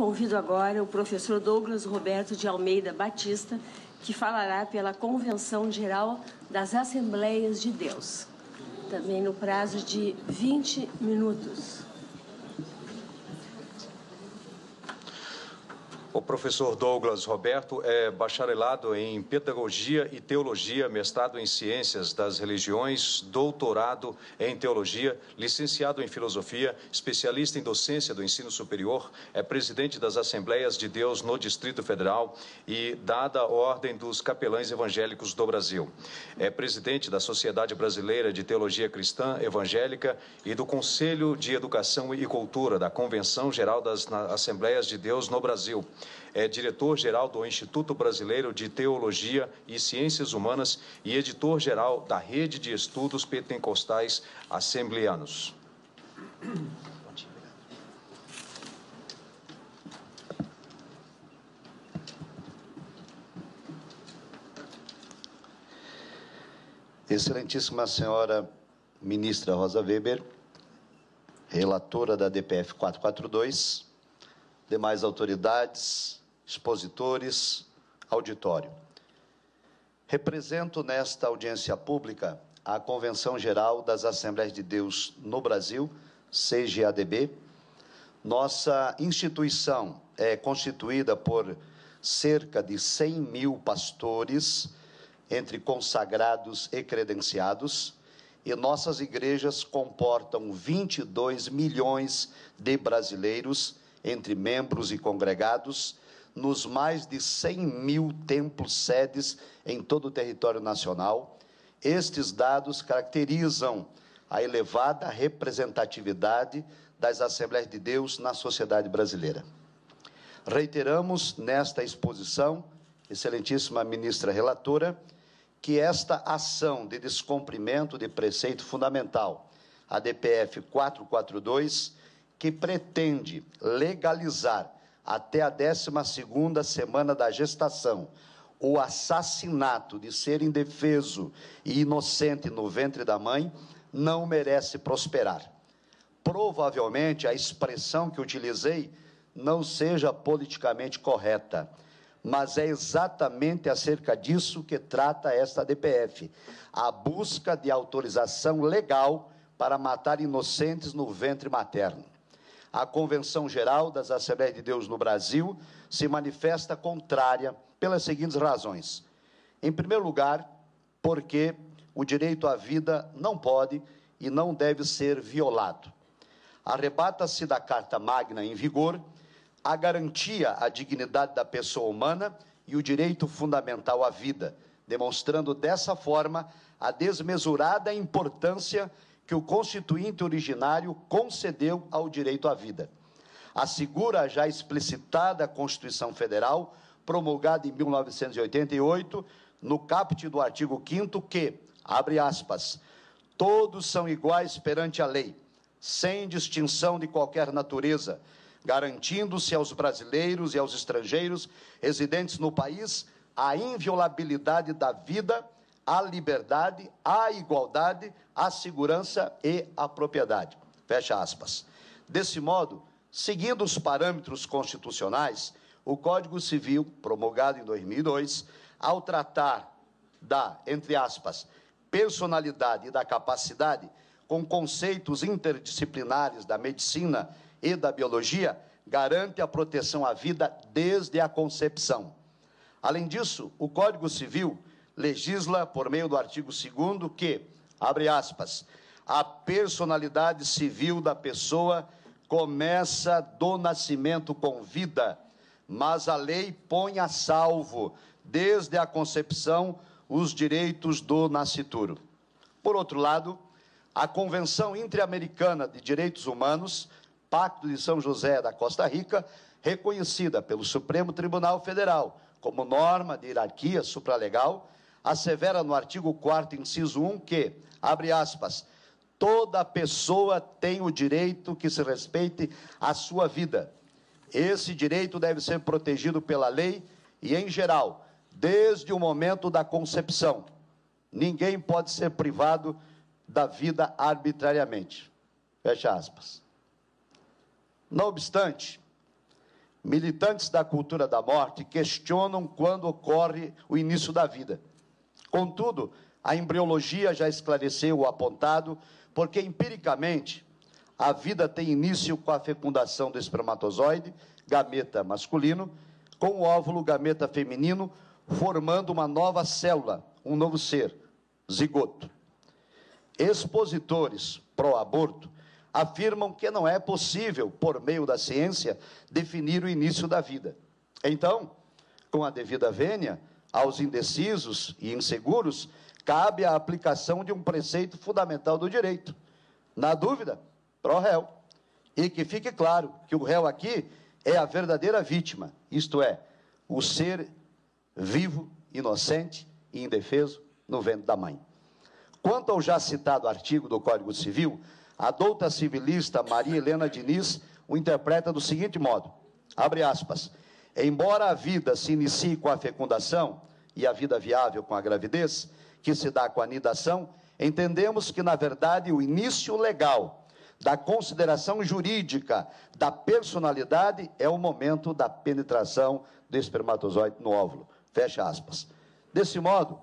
Convido agora o professor Douglas Roberto de Almeida Batista, que falará pela Convenção Geral das Assembleias de Deus, também no prazo de 20 minutos. O professor Douglas Roberto é bacharelado em Pedagogia e Teologia, mestrado em Ciências das Religiões, doutorado em Teologia, licenciado em Filosofia, especialista em Docência do Ensino Superior, é presidente das Assembleias de Deus no Distrito Federal e dada a Ordem dos Capelães Evangélicos do Brasil. É presidente da Sociedade Brasileira de Teologia Cristã Evangélica e do Conselho de Educação e Cultura da Convenção Geral das Assembleias de Deus no Brasil. É diretor-geral do Instituto Brasileiro de Teologia e Ciências Humanas e editor-geral da Rede de Estudos Pentecostais Assembleanos. Excelentíssima senhora ministra Rosa Weber, relatora da DPF 442, demais autoridades, expositores, auditório. Represento nesta audiência pública a Convenção Geral das Assembleias de Deus no Brasil, CGADB. Nossa instituição é constituída por cerca de 100 mil pastores, entre consagrados e credenciados, e nossas igrejas comportam 22 milhões de brasileiros, entre membros e congregados, nos mais de 100 mil templos sedes em todo o território nacional. Estes dados caracterizam a elevada representatividade das Assembleias de Deus na sociedade brasileira. Reiteramos nesta exposição, excelentíssima ministra relatora, que esta ação de descumprimento de preceito fundamental, a DPF 442, que pretende legalizar até a 12ª semana da gestação o assassinato de ser indefeso e inocente no ventre da mãe, não merece prosperar. Provavelmente a expressão que utilizei não seja politicamente correta, mas é exatamente acerca disso que trata esta DPF, a busca de autorização legal para matar inocentes no ventre materno. A Convenção Geral das Assembleias de Deus no Brasil se manifesta contrária pelas seguintes razões. Em primeiro lugar, porque o direito à vida não pode e não deve ser violado. Arrebata-se da Carta Magna em vigor a garantia à dignidade da pessoa humana e o direito fundamental à vida, demonstrando dessa forma a desmesurada importância que o Constituinte originário concedeu ao direito à vida. Assegura a já explicitada Constituição Federal, promulgada em 1988, no caput do artigo 5º, que, abre aspas, todos são iguais perante a lei, sem distinção de qualquer natureza, garantindo-se aos brasileiros e aos estrangeiros residentes no país a inviolabilidade da vida, a liberdade, a igualdade, a segurança e a propriedade. Fecha aspas. Desse modo, seguindo os parâmetros constitucionais, o Código Civil, promulgado em 2002, ao tratar da, entre aspas, personalidade e da capacidade, com conceitos interdisciplinares da medicina e da biologia, garante a proteção à vida desde a concepção. Além disso, o Código Civil legisla por meio do artigo 2º que, abre aspas, a personalidade civil da pessoa começa do nascimento com vida, mas a lei põe a salvo, desde a concepção, os direitos do nascituro. Por outro lado, a Convenção Interamericana de Direitos Humanos, Pacto de São José da Costa Rica, reconhecida pelo Supremo Tribunal Federal como norma de hierarquia supralegal, assevera no artigo 4º, inciso 1, que, abre aspas, toda pessoa tem o direito que se respeite a sua vida. Esse direito deve ser protegido pela lei e, em geral, desde o momento da concepção. Ninguém pode ser privado da vida arbitrariamente. Fecha aspas. Não obstante, militantes da cultura da morte questionam quando ocorre o início da vida. Contudo, a embriologia já esclareceu o apontado, porque empiricamente a vida tem início com a fecundação do espermatozoide, gameta masculino, com o óvulo, gameta feminino, formando uma nova célula, um novo ser, zigoto. Expositores pró-aborto afirmam que não é possível, por meio da ciência, definir o início da vida. Então, com a devida vênia, aos indecisos e inseguros, cabe a aplicação de um preceito fundamental do direito. Na dúvida, pró réu. E que fique claro que o réu aqui é a verdadeira vítima, isto é, o ser vivo, inocente e indefeso no ventre da mãe. Quanto ao já citado artigo do Código Civil, a douta civilista Maria Helena Diniz o interpreta do seguinte modo, abre aspas, embora a vida se inicie com a fecundação e a vida viável com a gravidez, que se dá com a anidação, entendemos que, na verdade, o início legal da consideração jurídica da personalidade é o momento da penetração do espermatozoide no óvulo. Fecha aspas. Desse modo,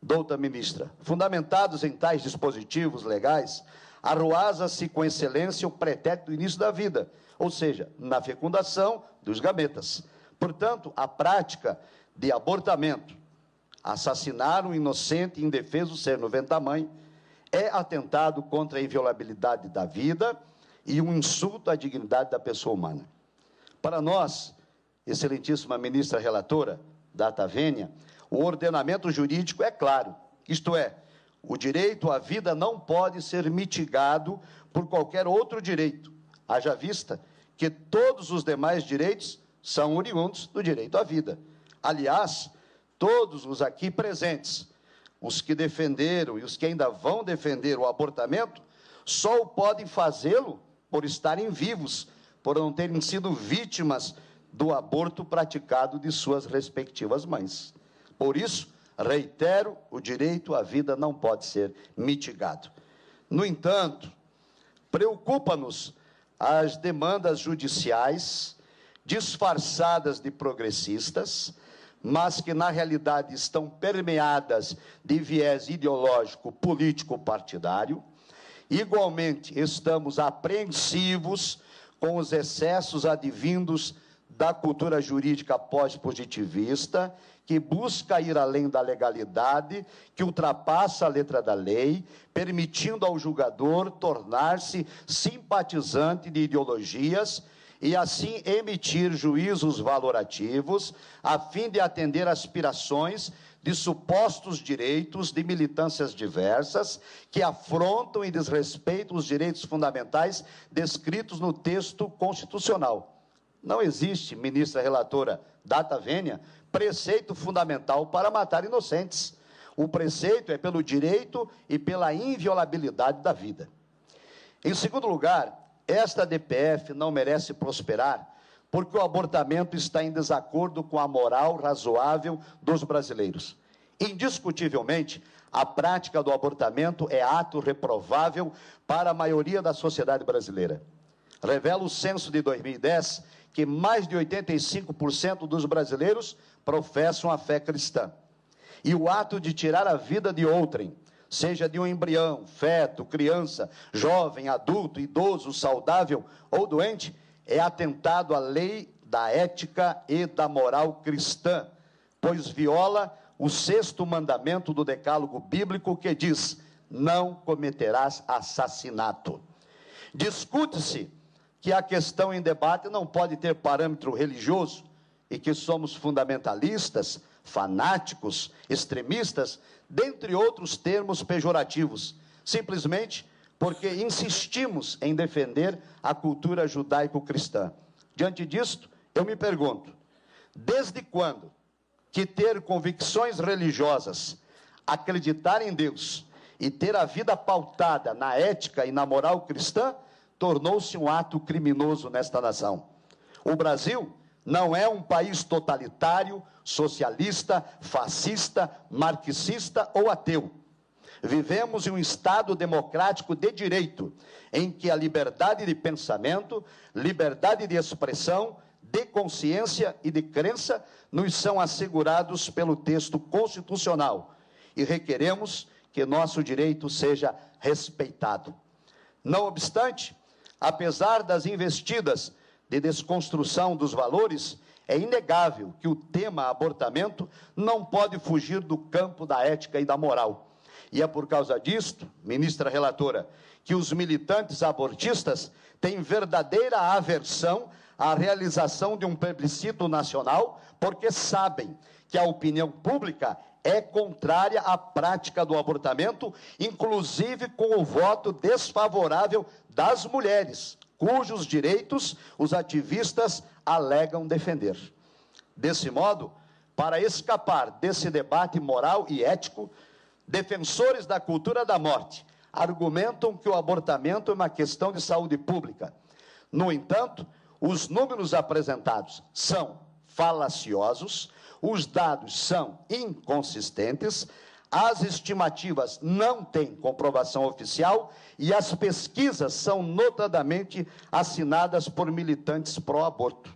douta ministra, fundamentados em tais dispositivos legais, arruaza-se com excelência o pretérito do início da vida, ou seja, na fecundação dos gametas. Portanto, a prática de abortamento, assassinar um inocente e indefeso ser no ventre da mãe, é atentado contra a inviolabilidade da vida e um insulto à dignidade da pessoa humana. Para nós, excelentíssima ministra relatora, data vênia, o ordenamento jurídico é claro, isto é, o direito à vida não pode ser mitigado por qualquer outro direito, haja vista que todos os demais direitos são oriundos do direito à vida. Aliás, todos os aqui presentes, os que defenderam e os que ainda vão defender o abortamento, só o podem fazê-lo por estarem vivos, por não terem sido vítimas do aborto praticado de suas respectivas mães. Por isso, reitero, o direito à vida não pode ser mitigado. No entanto, preocupa-nos as demandas judiciais, disfarçadas de progressistas, mas que, na realidade, estão permeadas de viés ideológico, político, partidário. Igualmente, estamos apreensivos com os excessos advindos da cultura jurídica pós-positivista, que busca ir além da legalidade, que ultrapassa a letra da lei, permitindo ao julgador tornar-se simpatizante de ideologias e, assim, emitir juízos valorativos, a fim de atender aspirações de supostos direitos de militâncias diversas, que afrontam e desrespeitam os direitos fundamentais descritos no texto constitucional. Não existe, ministra relatora data vênia, preceito fundamental para matar inocentes. O preceito é pelo direito e pela inviolabilidade da vida. Em segundo lugar, esta DPF não merece prosperar porque o abortamento está em desacordo com a moral razoável dos brasileiros. Indiscutivelmente, a prática do abortamento é ato reprovável para a maioria da sociedade brasileira. Revela o censo de 2010 que mais de 85% dos brasileiros professam a fé cristã. E o ato de tirar a vida de outrem, seja de um embrião, feto, criança, jovem, adulto, idoso, saudável ou doente, é atentado à lei da ética e da moral cristã, pois viola o 6º mandamento do decálogo bíblico que diz, não cometerás assassinato. Discute-se que a questão em debate não pode ter parâmetro religioso e que somos fundamentalistas, fanáticos, extremistas, dentre outros termos pejorativos, simplesmente porque insistimos em defender a cultura judaico-cristã. Diante disto, eu me pergunto, desde quando que ter convicções religiosas, acreditar em Deus e ter a vida pautada na ética e na moral cristã, tornou-se um ato criminoso nesta nação? O Brasil não é um país totalitário, socialista, fascista, marxista ou ateu. Vivemos em um Estado democrático de direito, em que a liberdade de pensamento, liberdade de expressão, de consciência e de crença nos são assegurados pelo texto constitucional e requeremos que nosso direito seja respeitado. Não obstante, apesar das investidas de desconstrução dos valores, é inegável que o tema abortamento não pode fugir do campo da ética e da moral. E é por causa disto, ministra relatora, que os militantes abortistas têm verdadeira aversão à realização de um plebiscito nacional, porque sabem que a opinião pública é contrária à prática do abortamento, inclusive com o voto desfavorável das mulheres, cujos direitos os ativistas alegam defender. Desse modo, para escapar desse debate moral e ético, defensores da cultura da morte argumentam que o abortamento é uma questão de saúde pública. No entanto, os números apresentados são falaciosos, os dados são inconsistentes, as estimativas não têm comprovação oficial e as pesquisas são notadamente assinadas por militantes pró-aborto.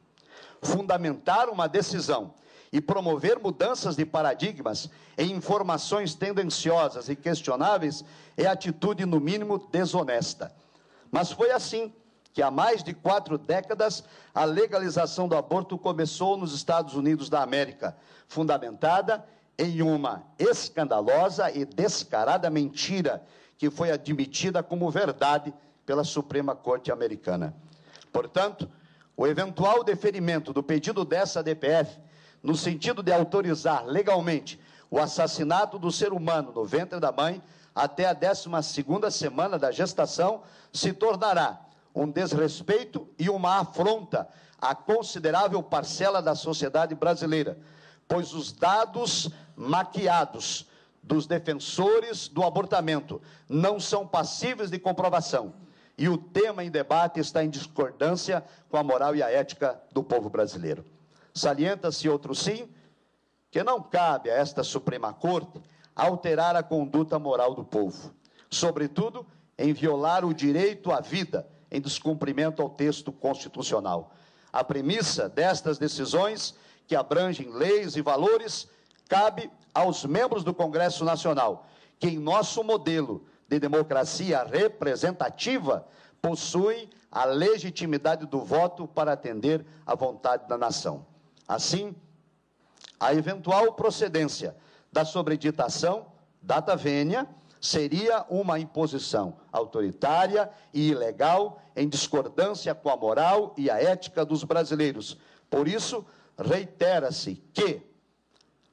Fundamentar uma decisão e promover mudanças de paradigmas em informações tendenciosas e questionáveis é atitude, no mínimo, desonesta. Mas foi assim que, há mais de 4 décadas, a legalização do aborto começou nos Estados Unidos da América, fundamentada em uma escandalosa e descarada mentira que foi admitida como verdade pela Suprema Corte Americana. Portanto, o eventual deferimento do pedido dessa DPF, no sentido de autorizar legalmente o assassinato do ser humano no ventre da mãe até a 12ª semana da gestação, se tornará um desrespeito e uma afronta à considerável parcela da sociedade brasileira, pois os dados maquiados dos defensores do abortamento não são passíveis de comprovação, e o tema em debate está em discordância com a moral e a ética do povo brasileiro. Salienta-se, outro sim, que não cabe a esta Suprema Corte alterar a conduta moral do povo, sobretudo em violar o direito à vida, em descumprimento ao texto constitucional. A premissa destas decisões, que abrangem leis e valores, cabe aos membros do Congresso Nacional, que em nosso modelo de democracia representativa possuem a legitimidade do voto para atender à vontade da nação. Assim, a eventual procedência da sobreditação data vênia seria uma imposição autoritária e ilegal em discordância com a moral e a ética dos brasileiros. Por isso, reitera-se que,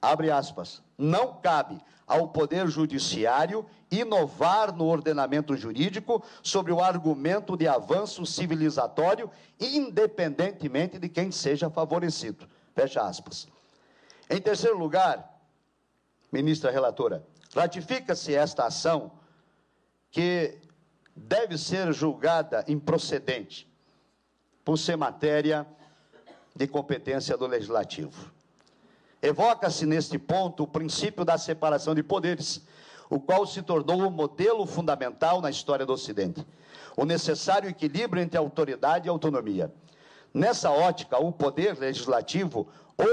abre aspas, não cabe ao Poder Judiciário inovar no ordenamento jurídico sobre o argumento de avanço civilizatório, independentemente de quem seja favorecido. Fecha aspas. Em terceiro lugar, ministra relatora, ratifica-se esta ação que deve ser julgada improcedente por ser matéria de competência do Legislativo. Evoca-se neste ponto o princípio da separação de poderes, o qual se tornou um modelo fundamental na história do Ocidente, o necessário equilíbrio entre autoridade e autonomia. Nessa ótica, o poder legislativo,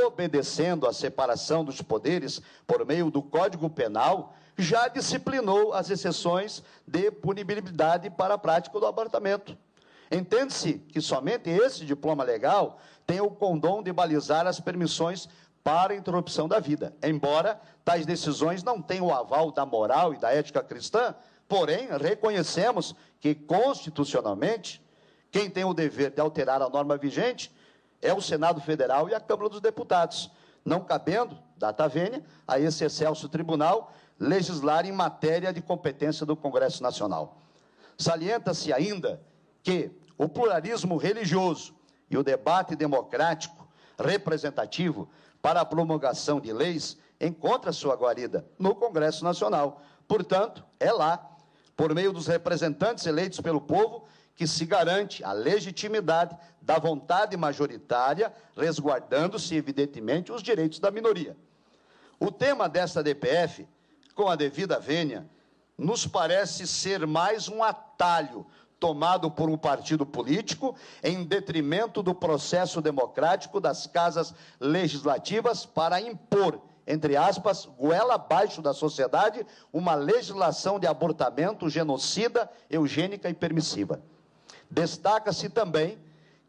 obedecendo à separação dos poderes por meio do Código Penal, já disciplinou as exceções de punibilidade para a prática do abortamento. Entende-se que somente esse diploma legal tem o condom de balizar as permissões para a interrupção da vida, embora tais decisões não tenham o aval da moral e da ética cristã, porém, reconhecemos que, constitucionalmente, quem tem o dever de alterar a norma vigente é o Senado Federal e a Câmara dos Deputados, não cabendo, data vênia, a esse excelso tribunal legislar em matéria de competência do Congresso Nacional. Salienta-se ainda que o pluralismo religioso e o debate democrático representativo para a promulgação de leis encontra sua guarida no Congresso Nacional. Portanto, é lá, por meio dos representantes eleitos pelo povo, que se garante a legitimidade da vontade majoritária, resguardando-se, evidentemente, os direitos da minoria. O tema desta DPF, com a devida vênia, nos parece ser mais um atalho tomado por um partido político em detrimento do processo democrático das casas legislativas para impor, entre aspas, goela abaixo da sociedade, uma legislação de abortamento genocida, eugênica e permissiva. Destaca-se também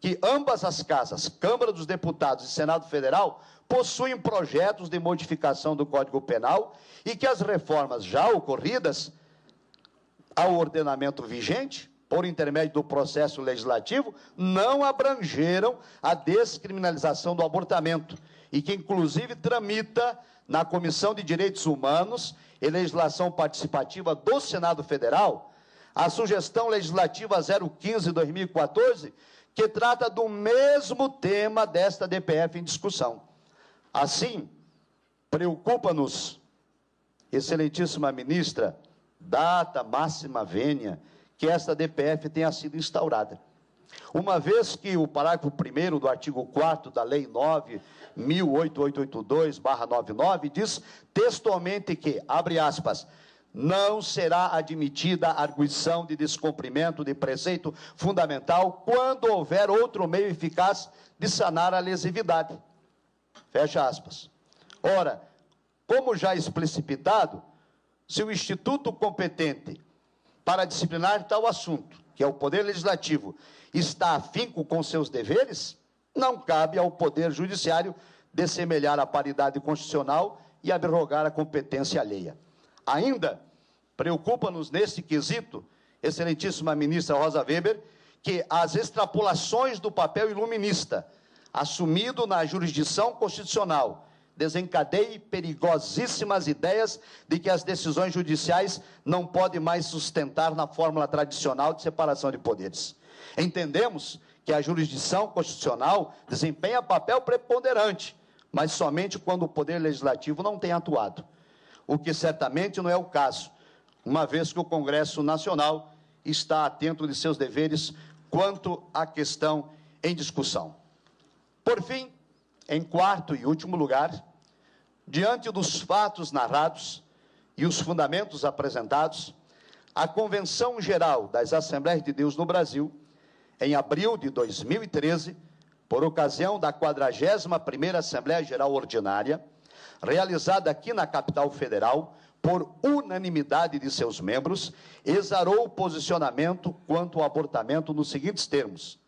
que ambas as casas, Câmara dos Deputados e Senado Federal, possuem projetos de modificação do Código Penal e que as reformas já ocorridas ao ordenamento vigente, por intermédio do processo legislativo, não abrangeram a descriminalização do abortamento e que, inclusive, tramita na Comissão de Direitos Humanos e Legislação Participativa do Senado Federal a Sugestão Legislativa 015/2014, que trata do mesmo tema desta DPF em discussão. Assim, preocupa-nos, excelentíssima ministra, data máxima vênia, que esta DPF tenha sido instaurada. Uma vez que o parágrafo 1º do artigo 4º da Lei 9.8882/99 diz textualmente que, abre aspas, não será admitida a arguição de descumprimento de preceito fundamental quando houver outro meio eficaz de sanar a lesividade. Fecha aspas. Ora, como já explicitado, se o instituto competente para disciplinar tal assunto, que é o Poder Legislativo, está afinco com seus deveres, não cabe ao Poder Judiciário dessemelhar a paridade constitucional e abrogar a competência alheia. Ainda preocupa-nos nesse quesito, excelentíssima ministra Rosa Weber, que as extrapolações do papel iluminista assumido na jurisdição constitucional desencadeie perigosíssimas ideias de que as decisões judiciais não podem mais sustentar na fórmula tradicional de separação de poderes. Entendemos que a jurisdição constitucional desempenha papel preponderante, mas somente quando o Poder Legislativo não tem atuado, o que certamente não é o caso, uma vez que o Congresso Nacional está atento de seus deveres quanto à questão em discussão. Por fim, em quarto e último lugar, diante dos fatos narrados e os fundamentos apresentados, a Convenção Geral das Assembleias de Deus no Brasil, em abril de 2013, por ocasião da 41ª Assembleia Geral Ordinária, realizada aqui na capital federal, por unanimidade de seus membros, exarou o posicionamento quanto ao abortamento nos seguintes termos: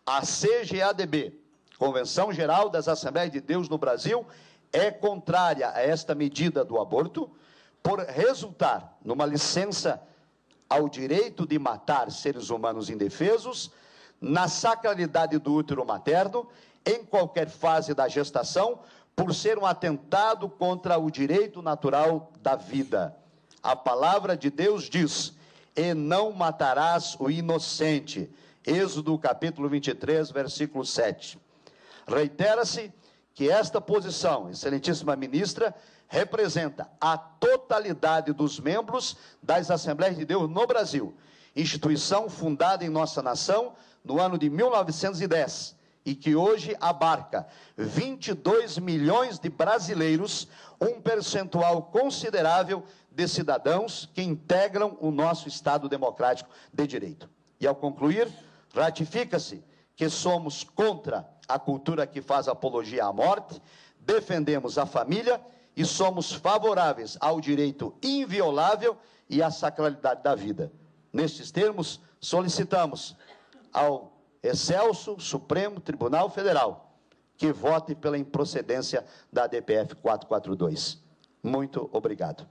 a CGADB, Convenção Geral das Assembleias de Deus no Brasil, é contrária a esta medida do aborto, por resultar numa licença ao direito de matar seres humanos indefesos, na sacralidade do útero materno, em qualquer fase da gestação, por ser um atentado contra o direito natural da vida. A palavra de Deus diz: e não matarás o inocente. Êxodo capítulo 23, versículo 7. Reitera-se que esta posição, excelentíssima ministra, representa a totalidade dos membros das Assembleias de Deus no Brasil, instituição fundada em nossa nação no ano de 1910, e que hoje abarca 22 milhões de brasileiros, um percentual considerável de cidadãos que integram o nosso Estado democrático de direito. E ao concluir, ratifica-se que somos contra a cultura que faz apologia à morte, defendemos a família e somos favoráveis ao direito inviolável e à sacralidade da vida. Nestes termos, solicitamos ao Excelso Supremo Tribunal Federal que vote pela improcedência da DPF 442. Muito obrigado.